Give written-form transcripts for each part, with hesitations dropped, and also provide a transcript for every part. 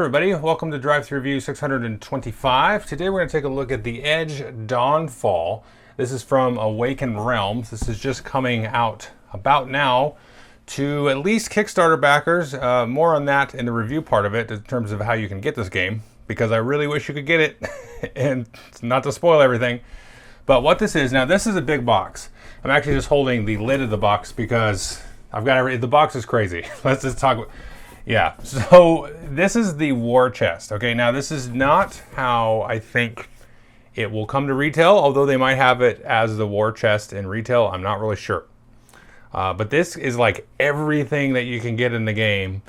everybody, welcome to Drive Thru Review 625. Today we're going to take a look at the Edge Dawnfall. This is from Awakened Realms. This is just coming out about now to at least Kickstarter backers. More on that in the review part of it in terms of how you can get this game, because I really wish you could get it, and not to spoil everything. But what this is, now this is a big box. I'm actually just holding the lid of the box because I've got the box is crazy. Let's just talk. Yeah, so this is the war chest. Okay, now this is not how I think it will come to retail, although they might have it as the war chest in retail. I'm not really sure. But this is like everything that you can get in the game.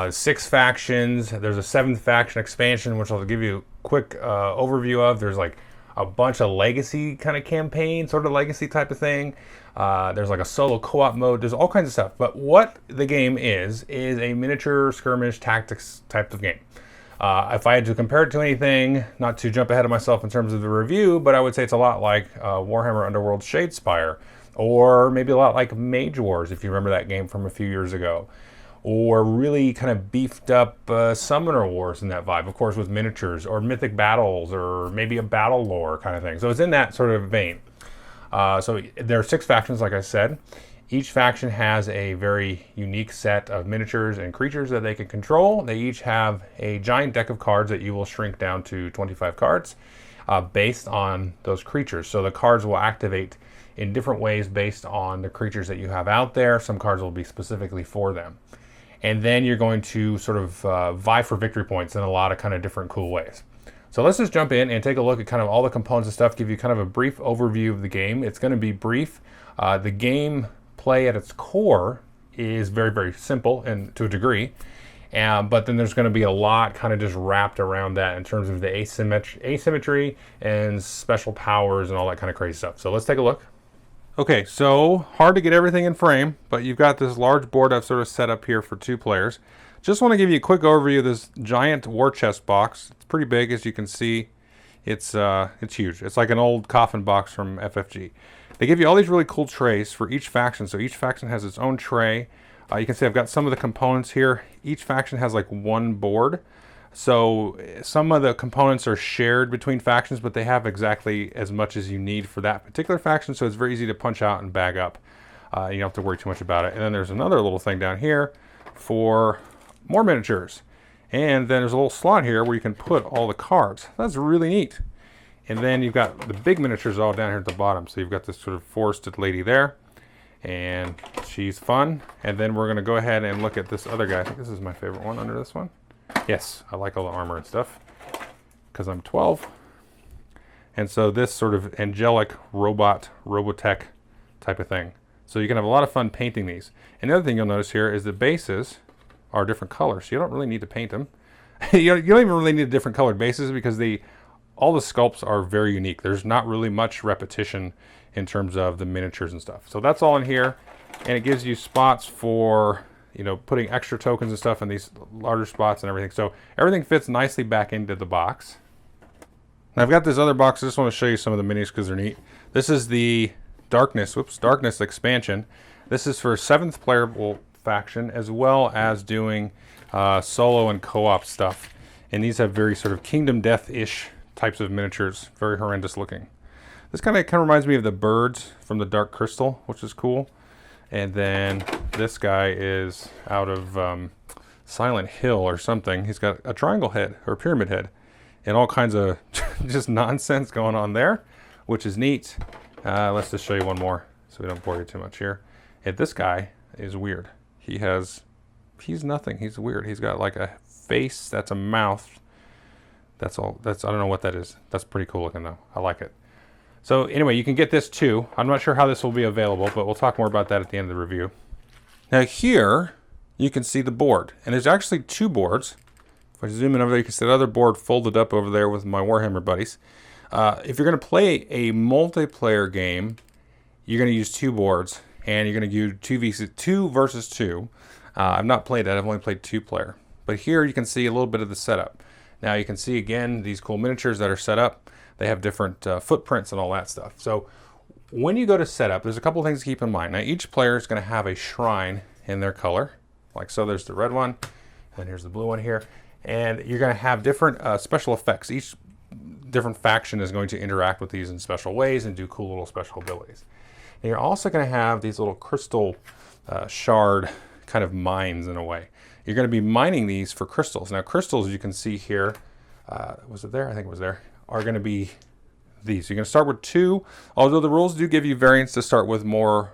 6 factions. There's a 7th faction expansion, which I'll give you a quick overview of. There's like a bunch of legacy kind of campaign, sort of legacy type of thing. There's like a solo co-op mode. There's all kinds of stuff. But what the game is a miniature skirmish tactics type of game. If I had to compare it to anything, not to jump ahead of myself in terms of the review, but I would say it's a lot like Warhammer Underworld Shadespire, or maybe a lot like Mage Wars, if you remember that game from a few years ago, or really kind of beefed up Summoner Wars in that vibe, of course, with miniatures, or Mythic Battles, or maybe a battle lore kind of thing. So it's in that sort of vein. So there are 6 factions, like I said. Each faction has a very unique set of miniatures and creatures that they can control. They each have a giant deck of cards that you will shrink down to 25 cards based on those creatures. So the cards will activate in different ways based on the creatures that you have out there. Some cards will be specifically for them. And then you're going to sort of vie for victory points in a lot of kind of different cool ways. So let's just jump in and take a look at kind of all the components and stuff, give you kind of a brief overview of the game. It's going to be brief. The game play at its core is very, very simple and to a degree. But then there's going to be a lot kind of just wrapped around that in terms of the asymmetry and special powers and all that kind of crazy stuff. So let's take a look. Okay, so hard to get everything in frame, but you've got this large board I've sort of set up here for 2 players. Just want to give you a quick overview of this giant war chest box. It's pretty big, as you can see. It's huge. It's like an old coffin box from FFG. They give you all these really cool trays for each faction. So each faction has its own tray. You can see I've got some of the components here. Each faction has like 1 board. So some of the components are shared between factions, but they have exactly as much as you need for that particular faction. So it's very easy to punch out and bag up. You don't have to worry too much about it. And then there's another little thing down here for more miniatures. And then there's a little slot here where you can put all the cards. That's really neat. And then you've got the big miniatures all down here at the bottom. So you've got this sort of forested lady there, and she's fun. And then we're going to go ahead and look at this other guy. I think this is my favorite one under this one. Yes, I like all the armor and stuff because I'm 12. And so this sort of angelic robotech type of thing. So you can have a lot of fun painting these. And the other thing you'll notice here is the bases are different colors. You don't really need to paint them. You don't even really need different colored bases because all the sculpts are very unique. There's not really much repetition in terms of the miniatures and stuff. So that's all in here, and it gives you spots for putting extra tokens and stuff in these larger spots and everything. So everything fits nicely back into the box. Now I've got this other box. I just want to show you some of the minis because they're neat. This is the Darkness expansion. This is for 7th playable faction, as well as doing solo and co-op stuff. And these have very sort of Kingdom Death-ish types of miniatures, very horrendous looking. This kind of reminds me of the birds from the Dark Crystal, which is cool. And then this guy is out of Silent Hill or something. He's got a triangle head or a pyramid head and all kinds of just nonsense going on there, which is neat. Let's just show you one more so we don't bore you too much here. And this guy is weird. He's nothing. He's weird. He's got like a face that's a mouth. That's all. I don't know what that is. That's pretty cool looking though. I like it. So anyway, you can get this too. I'm not sure how this will be available, but we'll talk more about that at the end of the review. Now here, you can see the board. And there's actually 2 boards. If I zoom in over there, you can see the other board folded up over there with my Warhammer buddies. If you're going to play a multiplayer game, you're going to use 2 boards. And you're going to do 2 versus 2. I've not played that. I've only played 2-player. But here you can see a little bit of the setup. Now you can see, again, these cool miniatures that are set up. They have different footprints and all that stuff. So when you go to setup, there's a couple things to keep in mind. Now each player is going to have a shrine in their color. Like so, there's the red one, and here's the blue one here. And you're going to have different special effects. Each different faction is going to interact with these in special ways and do cool little special abilities. And you're also going to have these little crystal shard kind of mines in a way. You're going to be mining these for crystals. Now crystals, you can see here, was it there? I think it was there, are going to be these. You're going to start with 2, although the rules do give you variants to start with more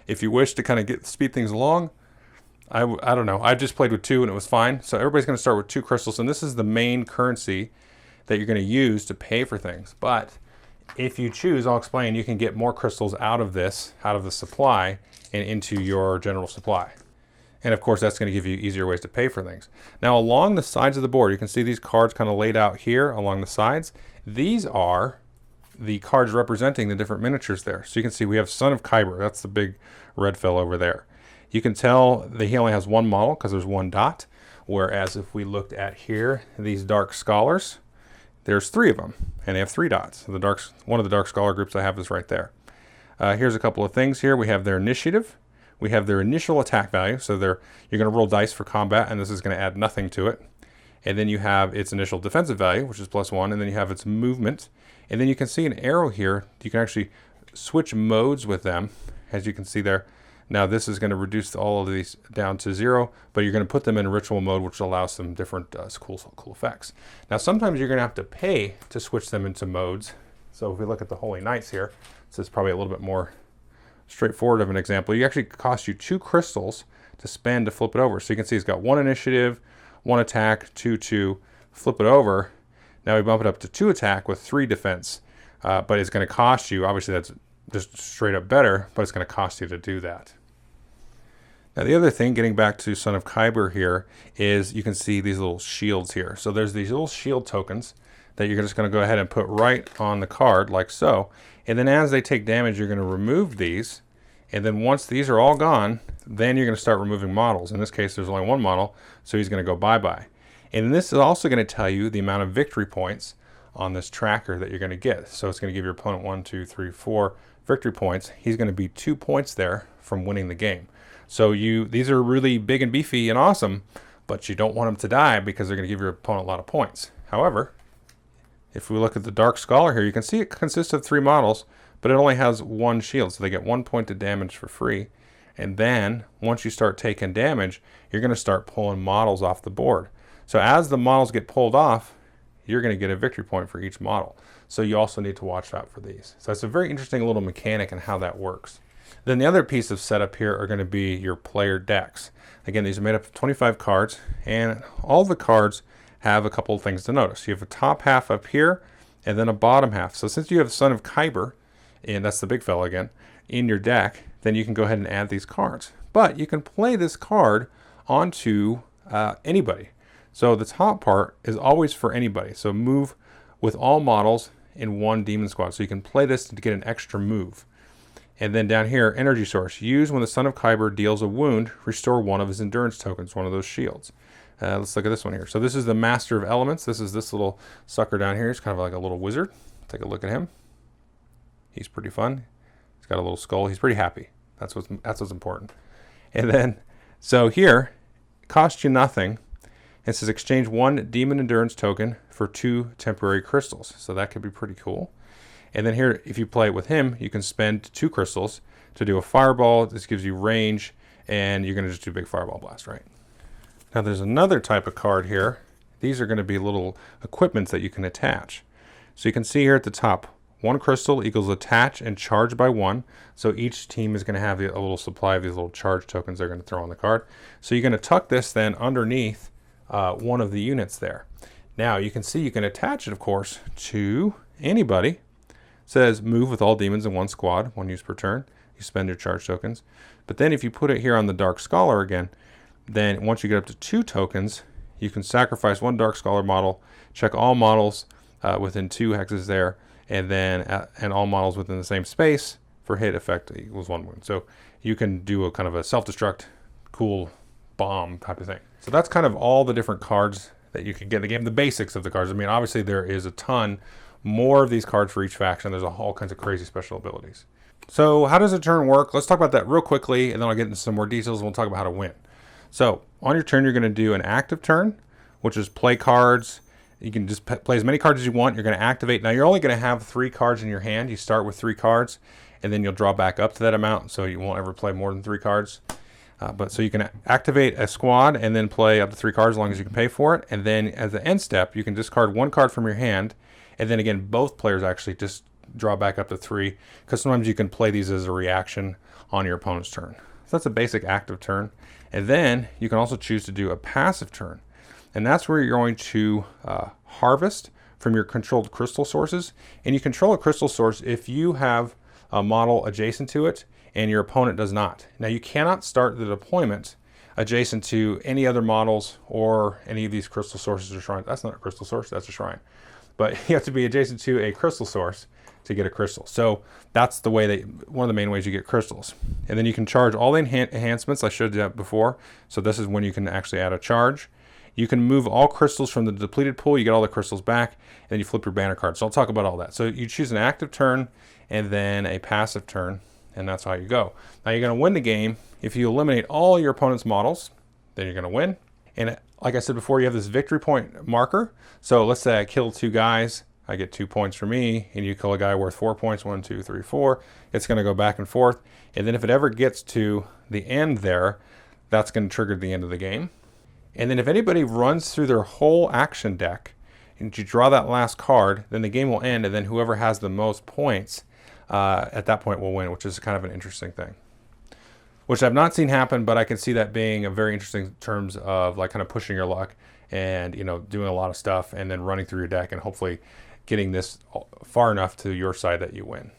if you wish to kind of speed things along. I don't know. I just played with 2 and it was fine. So everybody's going to start with 2 crystals, and this is the main currency that you're going to use to pay for things. But if you choose, I'll explain, you can get more crystals out of this, out of the supply, and into your general supply. And of course, that's going to give you easier ways to pay for things. Now, along the sides of the board, you can see these cards kind of laid out here along the sides. These are the cards representing the different miniatures there. So you can see we have Son of Kyber. That's the big red fellow over there. You can tell that he only has 1 model because there's 1 dot. Whereas if we looked at here, these Dark Scholars, there's 3 of them, and they have 3 dots. So one of the Dark Scholar groups I have is right there. Here's a couple of things here. We have their initiative. We have their initial attack value. So you're going to roll dice for combat, and this is going to add nothing to it. And then you have its initial defensive value, which is +1, and then you have its movement. And then you can see an arrow here. You can actually switch modes with them, as you can see there. Now this is going to reduce all of these down to 0, but you're going to put them in ritual mode, which allows some different cool effects. Now sometimes you're going to have to pay to switch them into modes. So if we look at the Holy Knights here, this is probably a little bit more straightforward of an example. You actually cost you 2 crystals to spend to flip it over. So you can see it's got 1 initiative, 1 attack, 2, flip it over. Now we bump it up to 2 attack with 3 defense, but it's going to cost you, obviously that's just straight up better, but it's going to cost you to do that. Now the other thing, getting back to Son of Kyber here, is you can see these little shields here. So there's these little shield tokens that you're just going to go ahead and put right on the card like so. And then as they take damage, you're going to remove these. And then once these are all gone, then you're going to start removing models. In this case, there's only 1 model, so he's going to go bye-bye. And this is also going to tell you the amount of victory points on this tracker that you're going to get. So it's going to give your opponent 1, 2, 3, 4 victory points. He's going to be 2 points there from winning the game. So these are really big and beefy and awesome, but you don't want them to die because they're going to give your opponent a lot of points. However, if we look at the Dark Scholar here, you can see it consists of 3 models, but it only has 1 shield, so they get 1 point of damage for free. And then once you start taking damage, you're going to start pulling models off the board. So as the models get pulled off, you're going to get a victory point for each model. So you also need to watch out for these. So it's a very interesting little mechanic and how that works. Then the other piece of setup here are going to be your player decks. Again, these are made up of 25 cards, and all the cards have a couple of things to notice. You have a top half up here, and then a bottom half. So since you have Son of Kyber, and that's the big fella again, in your deck, then you can go ahead and add these cards. But you can play this card onto anybody. So the top part is always for anybody. So move with all models in 1 demon squad. So you can play this to get an extra move. And then down here, energy source. Use when the Son of Kyber deals a wound, restore 1 of his endurance tokens, 1 of those shields. Let's look at this one here. So this is the Master of Elements. This is this little sucker down here. He's kind of like a little wizard. Take a look at him. He's pretty fun. He's got a little skull. He's pretty happy. That's what's important. And then, so here, cost you nothing. It says exchange 1 demon endurance token for 2 temporary crystals. So that could be pretty cool. And then here, if you play it with him, you can spend 2 crystals to do a fireball. This gives you range, and you're going to just do a big fireball blast, right? Now there's another type of card here. These are going to be little equipments that you can attach. So you can see here at the top, 1 crystal equals attach and charge by 1. So each team is going to have a little supply of these little charge tokens they're going to throw on the card. So you're going to tuck this then underneath one of the units there. Now you can see you can attach it, of course, to anybody. It says move with all demons in 1 squad, 1 use per turn. You spend your charge tokens. But then if you put it here on the Dark Scholar again, then once you get up to 2 tokens, you can sacrifice 1 Dark Scholar model, check all models within 2 hexes there, and then and all models within the same space for hit effect equals 1 wound. So you can do a kind of a self-destruct, cool bomb type of thing. So that's kind of all the different cards that you can get in the game, the basics of the cards. I mean, obviously there is a ton more of these cards for each faction. There's all kinds of crazy special abilities. So how does a turn work? Let's talk about that real quickly, and then I'll get into some more details, and we'll talk about how to win. So on your turn, you're going to do an active turn, which is play cards. You can just play as many cards as you want. You're going to activate. Now you're only going to have 3 cards in your hand. You start with 3 cards, and then you'll draw back up to that amount, so you won't ever play more than 3 cards. But so you can activate a squad and then play up to 3 cards as long as you can pay for it. And then as the end step, you can discard 1 card from your hand, and then again, both players actually just draw back up to 3, because sometimes you can play these as a reaction on your opponent's turn. So that's a basic active turn. And then you can also choose to do a passive turn. And that's where you're going to harvest from your controlled crystal sources. And you control a crystal source if you have a model adjacent to it and your opponent does not. Now you cannot start the deployment adjacent to any other models or any of these crystal sources or shrines. That's not a crystal source, that's a shrine. But you have to be adjacent to a crystal source to get a crystal. So that's the way one of the main ways you get crystals. And then you can charge all the enhancements. I showed you that before. So this is when you can actually add a charge. You can move all crystals from the depleted pool. You get all the crystals back, and then you flip your banner card. So I'll talk about all that. So you choose an active turn and then a passive turn, and that's how you go. Now you're going to win the game if you eliminate all your opponent's models. Then you're going to win. And like I said before, you have this victory point marker. So let's say I kill 2 guys. I get 2 points for me, and you kill a guy worth 4 points. 1, 2, 3, 4. It's going to go back and forth. And then if it ever gets to the end there, that's going to trigger the end of the game. And then if anybody runs through their whole action deck and you draw that last card, then the game will end, and then whoever has the most points at that point will win, which is kind of an interesting thing. Which I've not seen happen, but I can see that being a very interesting in terms of like kind of pushing your luck and, you know, doing a lot of stuff and then running through your deck and hopefully getting this far enough to your side that you win.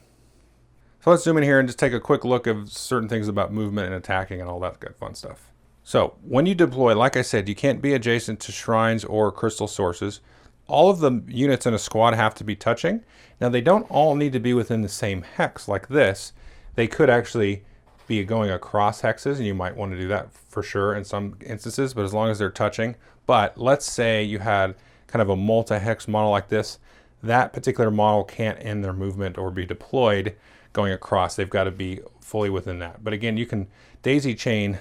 So let's zoom in here and just take a quick look at certain things about movement and attacking and all that good fun stuff. So when you deploy, like I said, you can't be adjacent to shrines or crystal sources. All of the units in a squad have to be touching. Now they don't all need to be within the same hex like this. They could actually be going across hexes, and you might want to do that for sure in some instances, but as long as they're touching. But let's say you had kind of a multi-hex model like this. That particular model can't end their movement or be deployed going across. They've got to be fully within that. But again, you can daisy chain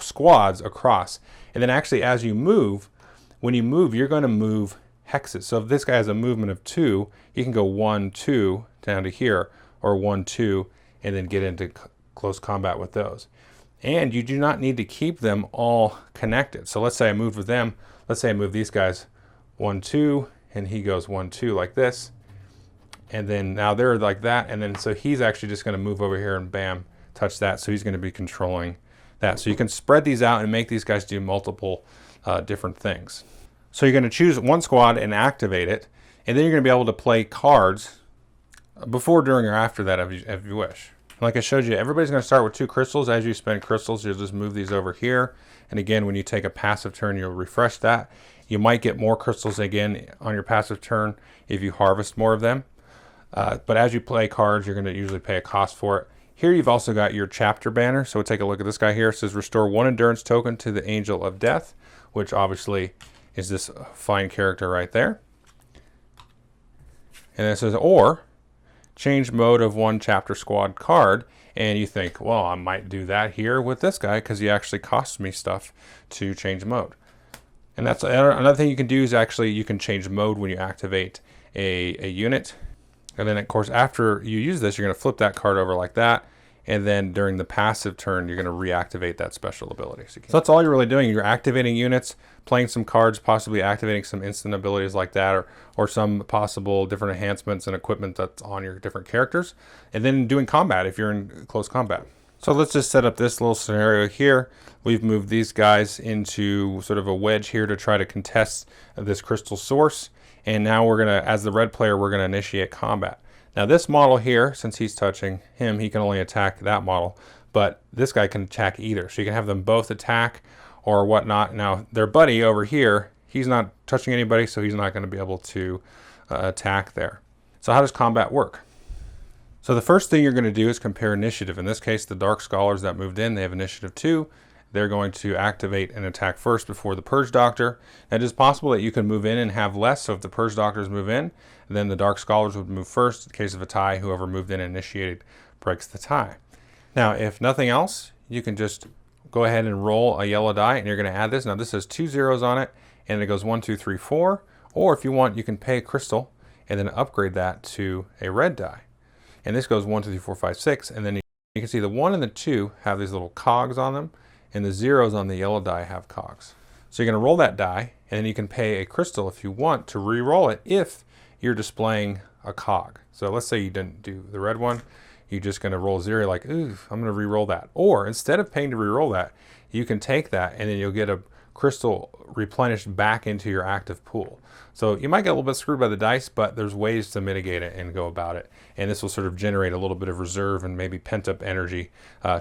squads across, and then actually as you move, when you move, you're going to move hexes. So if this guy has a movement of 2, you can go 1, 2 down to here, or 1, 2, and then get into close combat with those. And you do not need to keep them all connected. So let's say I moved with them. Let's say I move these guys 1, 2, and he goes 1, 2 like this, and then now they're like that, and then so he's actually just going to move over here and bam, touch that. So he's going to be controlling that. So you can spread these out and make these guys do multiple different things. So you're going to choose one squad and activate it, and then you're going to be able to play cards before, during, or after that if you wish. Like I showed you, everybody's going to start with 2 crystals. As you spend crystals, you'll just move these over here. And again, when you take a passive turn, you'll refresh that. You might get more crystals again on your passive turn if you harvest more of them. But as you play cards, you're going to usually pay a cost for it. Here you've also got your chapter banner. So we'll take a look at this guy here. It says restore 1 endurance token to the Angel of Death, which obviously is this fine character right there. And then it says, or change mode of 1 chapter squad card. And you think, well, I might do that here with this guy because he actually costs me stuff to change mode. And that's another thing you can do is actually you can change mode when you activate a unit. And then, of course, after you use this, you're going to flip that card over like that. And then during the passive turn, you're going to reactivate that special ability. So that's all you're really doing. You're activating units, playing some cards, possibly activating some instant abilities like that, or some possible different enhancements and equipment that's on your different characters. And then doing combat if you're in close combat. So let's just set up this little scenario here. We've moved these guys into sort of a wedge here to try to contest this crystal source. And now we're going to, as the red player, we're going to initiate combat. Now this model here, since he's touching him, he can only attack that model, but this guy can attack either. So you can have them both attack or whatnot. Now their buddy over here, he's not touching anybody, so he's not going to be able to attack there. So how does combat work? So the first thing you're going to do is compare initiative. In this case, the Dark Scholars that moved in, they have initiative 2. They're going to activate and attack first before the Purge Doctor. It is possible that you can move in and have less. So if the Purge Doctors move in, then the Dark Scholars would move first. In case of a tie, whoever moved in and initiated breaks the tie. Now, if nothing else, you can just go ahead and roll a yellow die, and you're going to add this. Now this has 2 zeros on it, and it goes 1, 2, 3, 4. Or if you want, you can pay a crystal and then upgrade that to a red die. And this goes 1, 2, 3, 4, 5, 6. And then you can see the 1 and the 2 have these little cogs on them, and the zeros on the yellow die have cogs. So you're going to roll that die, and then you can pay a crystal if you want to re-roll it if you're displaying a cog. So let's say you didn't do the red one. You're just going to roll 0, like, ooh, I'm going to re-roll that. Or instead of paying to re-roll that, you can take that, and then you'll get a crystal replenished back into your active pool. So you might get a little bit screwed by the dice, but there's ways to mitigate it and go about it. And this will sort of generate a little bit of reserve and maybe pent up energy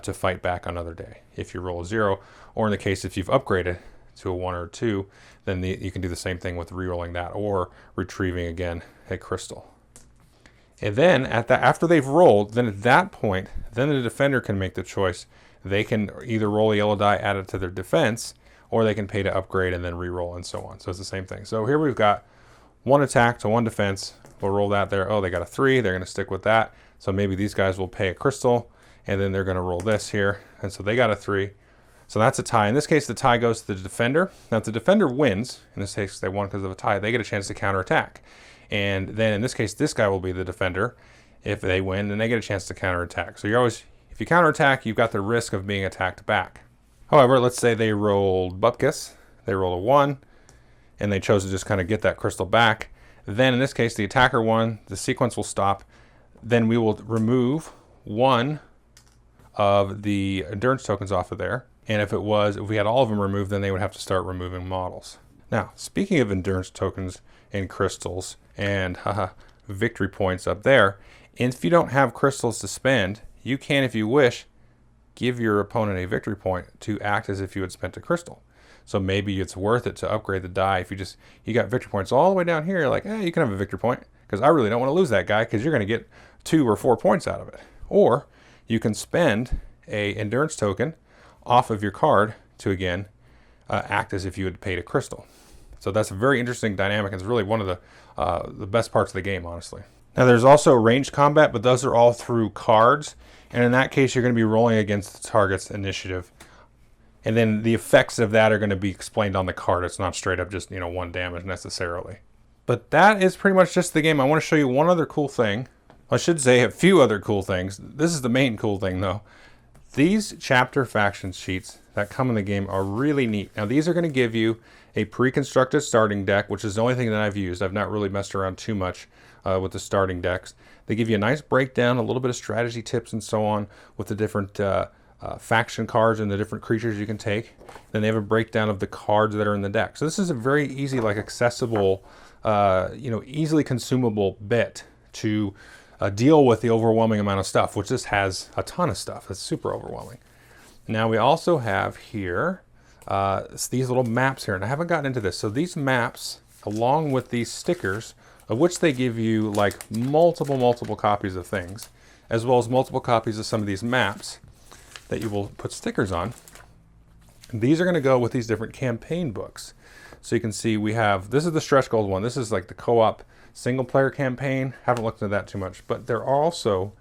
to fight back another day if you roll a 0. Or in the case if you've upgraded to a 1 or 2, then you can do the same thing with re-rolling that or retrieving again a crystal. And then after they've rolled, then at that point, then the defender can make the choice. They can either roll a yellow die, add it to their defense, or they can pay to upgrade and then re-roll and so on. So it's the same thing. So here we've got 1 attack to 1 defense. We'll roll that there. Oh, they got a 3. They're going to stick with that. So maybe these guys will pay a crystal, and then they're going to roll this here. And so they got a 3. So that's a tie. In this case, the tie goes to the defender. Now, if the defender wins, in this case they won because of a tie, they get a chance to counterattack. And then in this case, this guy will be the defender. If they win, then they get a chance to counterattack. So you're always, if you counterattack, you've got the risk of being attacked back. However, let's say they rolled Bupkis, they roll a 1, and they chose to just kind of get that crystal back. Then in this case, the attacker won, the sequence will stop. Then we will remove 1 of the endurance tokens off of there. And if we had all of them removed, then they would have to start removing models. Now, speaking of endurance tokens and crystals and victory points up there, and if you don't have crystals to spend, you can, if you wish, give your opponent a victory point to act as if you had spent a crystal. So maybe it's worth it to upgrade the die. If you got victory points all the way down here, you're like, you can have a victory point because I really don't want to lose that guy because you're going to get 2 or 4 points out of it. Or you can spend a endurance token off of your card to again act as if you had paid a crystal. So that's a very interesting dynamic. It's really one of the best parts of the game, honestly. Now there's also ranged combat, but those are all through cards. And in that case, you're going to be rolling against the target's initiative. And then the effects of that are going to be explained on the card. It's not straight up just, 1 damage necessarily. But that is pretty much just the game. I want to show you one other cool thing. I should say a few other cool things. This is the main cool thing though. These chapter faction sheets that come in the game are really neat. Now these are going to give you a pre-constructed starting deck, which is the only thing that I've used. I've not really messed around too much with the starting decks. They give you a nice breakdown, a little bit of strategy tips and so on with the different faction cards and the different creatures you can take. Then they have a breakdown of the cards that are in the deck. So this is a very easy, accessible, easily consumable bit to deal with the overwhelming amount of stuff, which this has a ton of stuff. It's super overwhelming. Now we also have here these little maps here, and I haven't gotten into this. So these maps, along with these stickers, of which they give you multiple copies of things, as well as multiple copies of some of these maps that you will put stickers on. These are going to go with these different campaign books. So you can see we have, this is the stretch goals one. This is like the co-op single player campaign. Haven't looked into that too much, but there are also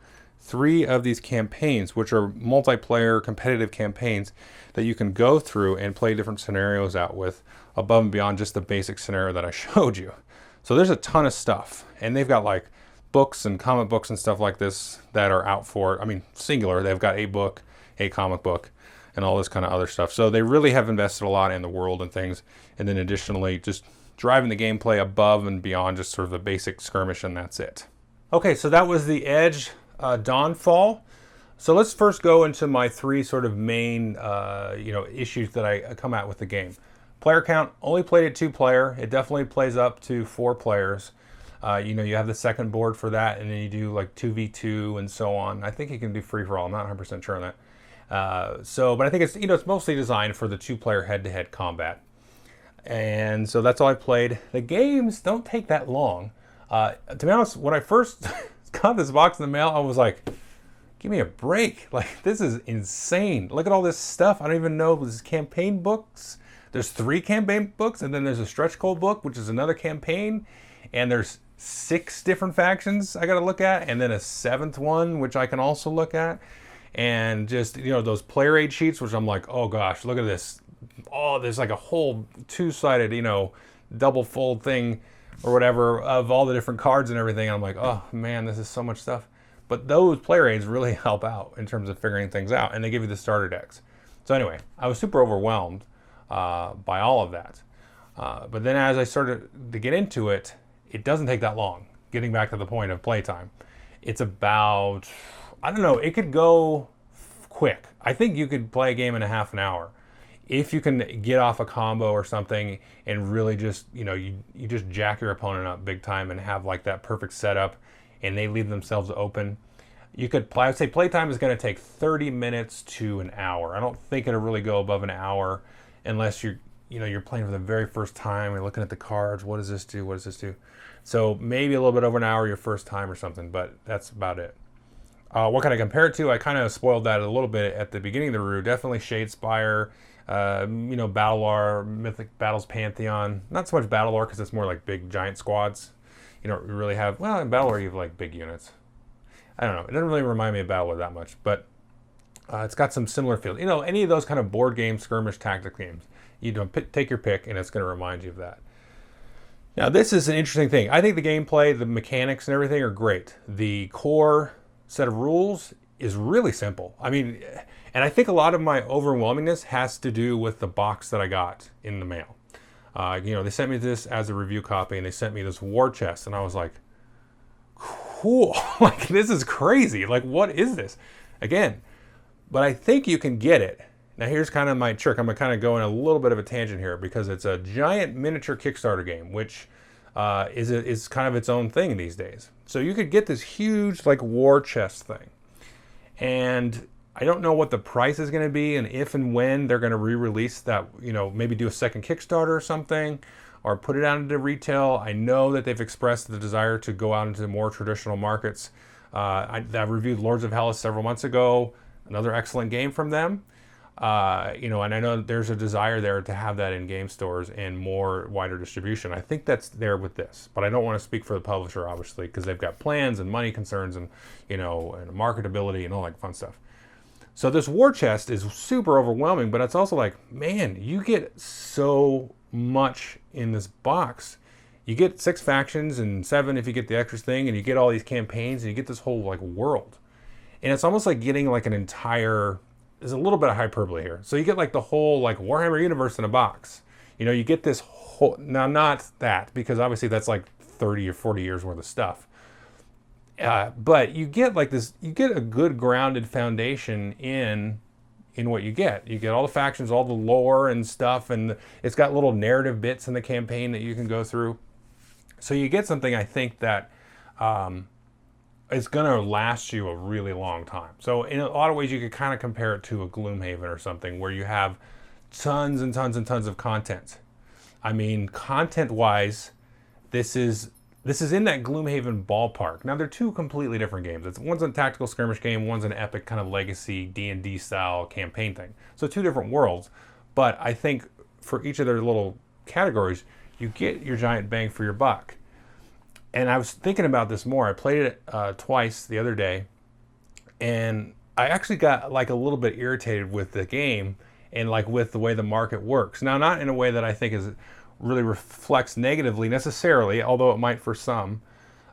3 of these campaigns, which are multiplayer competitive campaigns that you can go through and play different scenarios out with above and beyond just the basic scenario that I showed you. So there's a ton of stuff, and they've got books and comic books and stuff like this that are out for, singular. They've got a book, a comic book, and all this kind of other stuff. So they really have invested a lot in the world and things. And then additionally, just driving the gameplay above and beyond just sort of the basic skirmish, and that's it. Okay, so that was the Edge Dawnfall. So let's first go into my 3 sort of main issues that I come at with the game. Player count, only played at 2 player. It definitely plays up to 4 players. You have the second board for that, and then you do 2v2 and so on. I think you can do free for all. I'm not 100% sure on that. But I think it's it's mostly designed for the 2-player head-to-head combat. And so that's all I played. The games don't take that long. To be honest, when I first got this box in the mail, I was like, give me a break. This is insane. Look at all this stuff. I don't even know. This is campaign books. There's 3 campaign books, and then there's a stretch goal book, which is another campaign. And there's 6 different factions I got to look at, and then a 7th one, which I can also look at. and just, you know, those player aid sheets, which I'm like, oh gosh, look at this. Oh, there's like a whole two-sided, you know, double fold thing or whatever of all the different cards and everything. And I'm like, oh man, this is so much stuff. But those player aids really help out in terms of figuring things out, and they give you the starter decks. So anyway, I was super overwhelmed by all of that. But then as I started to get into it, it doesn't take that long. Getting back to the point of playtime, it's about, I don't know, it could go quick. I think you could play a game in a half an hour. If you can get off a combo or something and really just, you know, you just jack your opponent up big time and have like that perfect setup and they leave themselves open. You could play, I would say playtime is going to take 30 minutes to an hour. I don't think it'll really go above an hour unless you're playing for the very first time. You're looking at the cards. What does this do? What does this do? So maybe a little bit over an hour your first time or something, but that's about it. What can I compare it to? I kind of spoiled that a little bit at the beginning of the review. Definitely Shadespire, you know, Battle Lore, Mythic Battles Pantheon. Not so much Battle Lore because it's more like big giant squads. You don't really have, well, in Battle Lore you have like big units. I don't know. It doesn't really remind me of Battle Lore that much, but it's got some similar feel. You know, any of those kind of board game, skirmish, tactic games. You know, take your pick and it's going to remind you of that. Now, this is an interesting thing. I think the gameplay, the mechanics and everything are great. The core set of rules is really simple. I mean, and I think a lot of my overwhelmingness has to do with the box that I got in the mail. You know, they sent me this as a review copy and they sent me this war chest and I was like, cool, like this is crazy. Like, what is this? Again, but I think you can get it. Now here's kind of my trick. I'm going to kind of go in a little bit of a tangent here because it's a giant miniature Kickstarter game, which is kind of its own thing these days. So you could get this huge like war chest thing. And I don't know what the price is going to be and if and when they're going to re-release that, you know, maybe do a second Kickstarter or something or put it out into retail. I know that they've expressed the desire to go out into more traditional markets. I reviewed Lords of Hellas several months ago, another excellent game from them. You know, and I know there's a desire there to have that in game stores and more wider distribution. I think that's there with this, but I don't want to speak for the publisher, obviously, because they've got plans and money concerns and, you know, and marketability and all that fun stuff. So this war chest is super overwhelming, but it's also like, man, you get so much in this box. You get 6 factions and 7 if you get the extras thing, and you get all these campaigns and you get this whole like world. And it's almost like getting like an entire, there's a little bit of hyperbole here. So you get like the whole like Warhammer universe in a box. You know, you get this whole, now not that, because obviously that's like 30 or 40 years worth of stuff. But you get like this, you get a good grounded foundation in what you get. You get all the factions, all the lore and stuff, and it's got little narrative bits in the campaign that you can go through. So you get something, I think, that it's going to last you a really long time. So in a lot of ways, you could kind of compare it to a Gloomhaven or something where you have tons and tons and tons of content. I mean, content-wise, this is in that Gloomhaven ballpark. Now, they're two completely different games. One's a tactical skirmish game, one's an epic kind of legacy D&D style campaign thing. So 2 different worlds. But I think for each of their little categories, you get your giant bang for your buck. And I was thinking about this more. I played it twice the other day, and I actually got like a little bit irritated with the game and like with the way the market works. Now, not in a way that I think is really reflects negatively necessarily, although it might for some.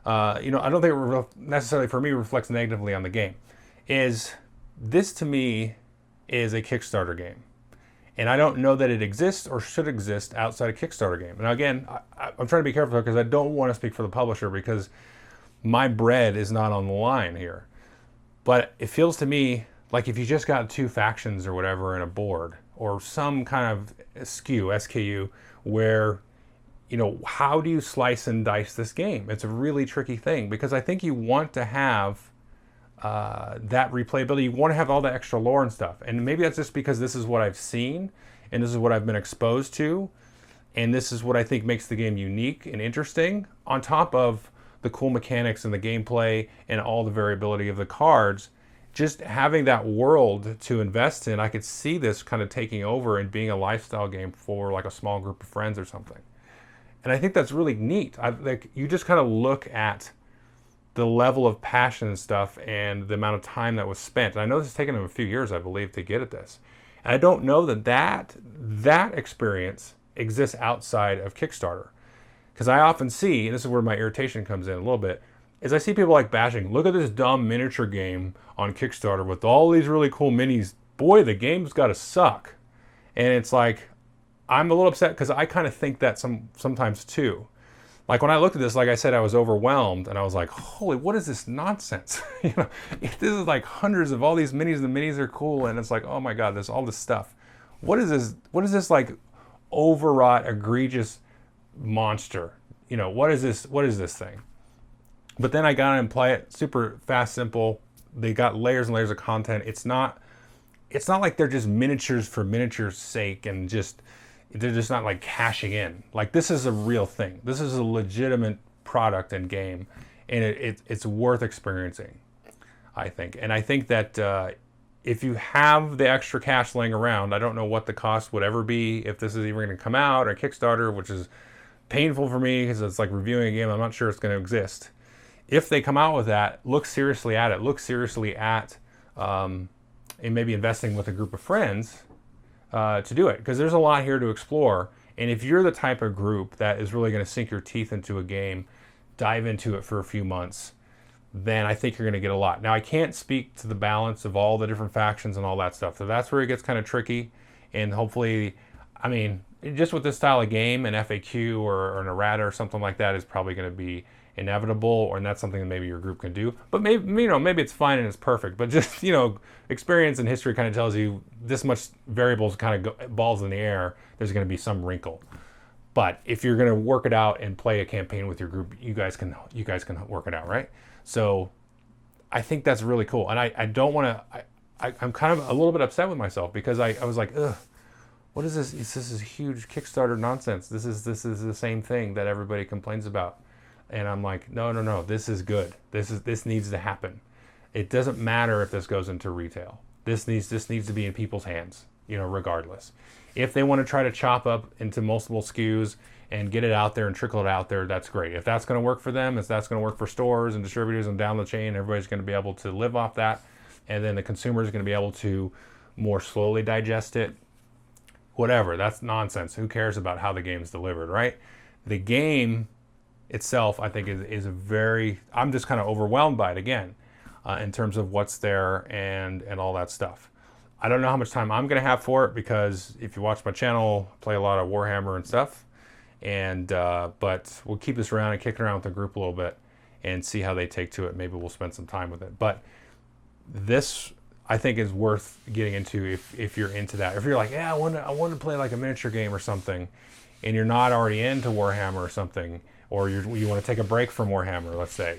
You know, I don't think it necessarily for me reflects negatively on the game. This to me is a Kickstarter game. And I don't know that it exists or should exist outside a Kickstarter game. And again, I'm trying to be careful because I don't want to speak for the publisher because my bread is not on the line here. But it feels to me like if you just got 2 factions or whatever in a board or some kind of SKU, where, you know, how do you slice and dice this game? It's a really tricky thing because I think you want to have that replayability. You want to have all the extra lore and stuff. And maybe that's just because this is what I've seen and this is what I've been exposed to. And this is what I think makes the game unique and interesting on top of the cool mechanics and the gameplay and all the variability of the cards. Just having that world to invest in, I could see this kind of taking over and being a lifestyle game for like a small group of friends or something. And I think that's really neat. Like, you just kind of look at the level of passion and stuff and the amount of time that was spent. And I know this has taken them a few years, I believe, to get at this. And I don't know that experience exists outside of Kickstarter. Because I often see, and this is where my irritation comes in a little bit, is I see people like bashing, look at this dumb miniature game on Kickstarter with all these really cool minis. Boy, the game's got to suck. And it's like, I'm a little upset because I kind of think that sometimes too. Like when I looked at this, like I said, I was overwhelmed and I was like, holy, what is this nonsense? This is like hundreds of all these minis, and the minis are cool. And it's like, oh my God, there's all this stuff. What is this? What is this like overwrought, egregious monster? What is this? What is this thing? But then I got in and play it, super fast, simple. They got layers and layers of content. It's not like they're just miniatures for miniatures' sake and they're just not like cashing in. Like this is a real thing. This is a legitimate product and game, and it's worth experiencing, I think. And I think that if you have the extra cash laying around, I don't know what the cost would ever be if this is even going to come out or Kickstarter, which is painful for me because it's like reviewing a game I'm not sure it's going to exist. If they come out with that, look seriously at it. Look seriously at and maybe investing with a group of friends to do it, because there's a lot here to explore. And if you're the type of group that is really going to sink your teeth into a game, dive into it for a few months, then I think you're going to get a lot. Now, I can't speak to the balance of all the different factions and all that stuff, so that's where it gets kind of tricky. And hopefully, I mean, just with this style of game, an FAQ or an errata or something like that is probably going to be inevitable, and that's something that maybe your group can do. But maybe maybe it's fine and it's perfect, but just experience and history kind of tells you this much variables kind of balls in the air, there's going to be some wrinkle. But if you're going to work it out and play a campaign with your group, you guys can work it out, right? So I think that's really cool. And I don't want to, I'm kind of a little bit upset with myself because I was like, ugh, what is this? This is huge Kickstarter nonsense. This is the same thing that everybody complains about. And I'm like, no, this is good. This needs to happen. It doesn't matter if this goes into retail. This needs to be in people's hands, regardless. If they want to try to chop up into multiple SKUs and get it out there and trickle it out there, that's great. If that's going to work for them, if that's going to work for stores and distributors and down the chain, everybody's going to be able to live off that. And then the consumer is going to be able to more slowly digest it. Whatever, that's nonsense. Who cares about how the game's delivered, right? The game itself, I think, is a very, I'm just kind of overwhelmed by it again, in terms of what's there and all that stuff. I don't know how much time I'm going to have for it, because if you watch my channel, I play a lot of Warhammer and stuff, and but we'll keep this around and kick it around with the group a little bit and see how they take to it. Maybe we'll spend some time with it. But this, I think, is worth getting into if you're into that. If you're like, yeah, I want to play like a miniature game or something, and you're not already into Warhammer or something, or you want to take a break from Warhammer, let's say,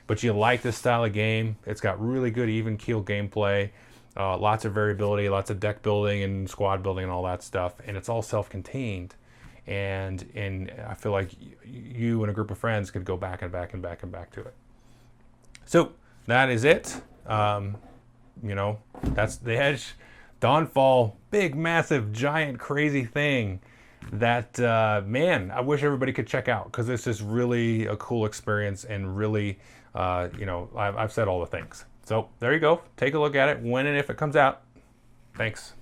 but you like this style of game. It's got really good even keel gameplay, lots of variability, lots of deck building and squad building and all that stuff, and it's all self-contained. And I feel like you and a group of friends could go back and back and back and back to it. So that is it. That's the Edge Dawnfall, big, massive, giant, crazy thing that, man, I wish everybody could check out, because it's just really a cool experience, and really, I've said all the things. So there you go. Take a look at it when and if it comes out. Thanks.